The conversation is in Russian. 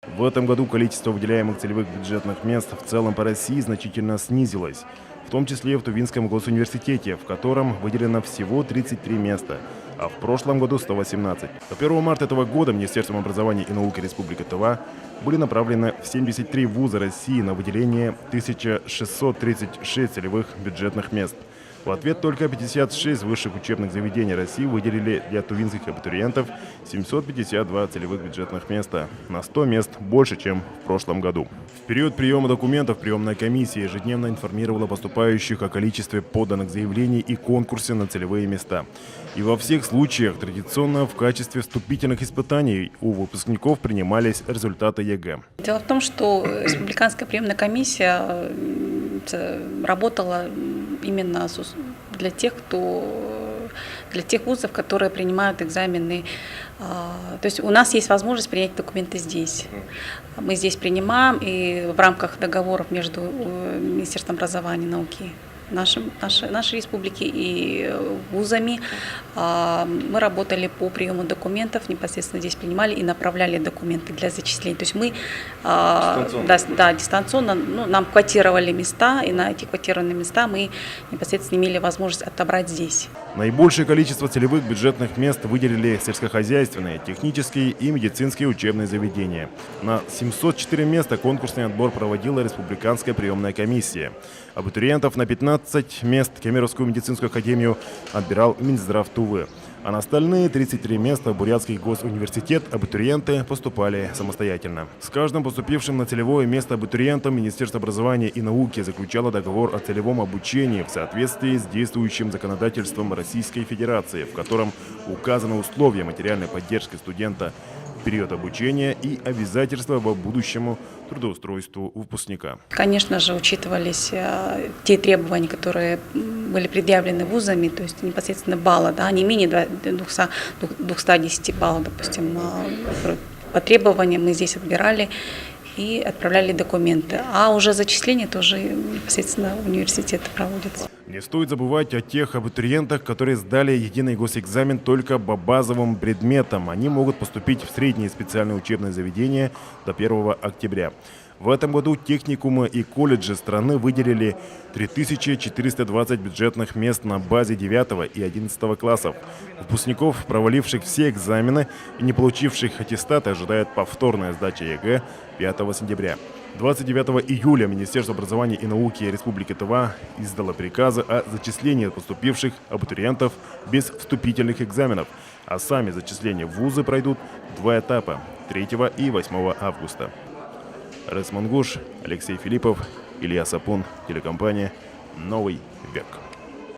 В этом году количество выделяемых целевых бюджетных мест в целом по России значительно снизилось, в том числе в Тувинском госуниверситете, в котором выделено всего 33 места, а в прошлом году 118. До 1 марта этого года Министерством образования и науки Республики Тыва были направлены в 73 вуза России на выделение 1636 целевых бюджетных мест. В ответ только 56 высших учебных заведений России выделили для тувинских абитуриентов 752 целевых бюджетных места, на 100 мест больше, чем в прошлом году. В период приема документов приемная комиссия ежедневно информировала поступающих о количестве поданных заявлений и конкурсе на целевые места. И во всех случаях традиционно в качестве вступительных испытаний у выпускников принимались результаты ЕГЭ. Дело в том, что республиканская приемная комиссия работала именно для тех вузов, которые принимают экзамены. То есть у нас есть возможность принять документы здесь. Мы здесь принимаем, и в рамках договоров между Министерством образования и науки нашей республики и вузами мы работали по приему документов, непосредственно здесь принимали и направляли документы для зачисления. То есть мы дистанционно нам квотировали места, и на эти квотированные места мы непосредственно имели возможность отобрать здесь. Наибольшее количество целевых бюджетных мест выделили сельскохозяйственные, технические и медицинские учебные заведения. На 704 места конкурсный отбор проводила Республиканская приемная комиссия. Абитуриентов на 15 мест Кемеровскую медицинскую академию отбирал Минздрав Тувы. А на остальные 33 места в Бурятский госуниверситет абитуриенты поступали самостоятельно. С каждым поступившим на целевое место абитуриентом Министерство образования и науки заключало договор о целевом обучении в соответствии с действующим законодательством Российской Федерации, в котором указаны условия материальной поддержки студента в период обучения и обязательства по будущему трудоустройству выпускника. Конечно же, учитывались те требования, которые были предъявлены вузами, то есть непосредственно баллы, не менее 210 баллов, допустим, по требованиям мы здесь отбирали и отправляли документы. А уже зачисление тоже непосредственно университеты проводятся. Не стоит забывать о тех абитуриентах, которые сдали единый госэкзамен только по базовым предметам. Они могут поступить в средние специальные учебные заведения до 1 октября. В этом году техникумы и колледжи страны выделили 3420 бюджетных мест на базе 9 и 11 классов. Выпускников, проваливших все экзамены и не получивших аттестат, ожидает повторная сдача ЕГЭ 5 сентября. 29 июля Министерство образования и науки Республики Тыва издало приказы о зачислении поступивших абитуриентов без вступительных экзаменов, а сами зачисления в вузы пройдут в 2 этапа – 3 и 8 августа. Рес Мангуш, Алексей Филиппов, Илья Сапун, телекомпания «Новый век».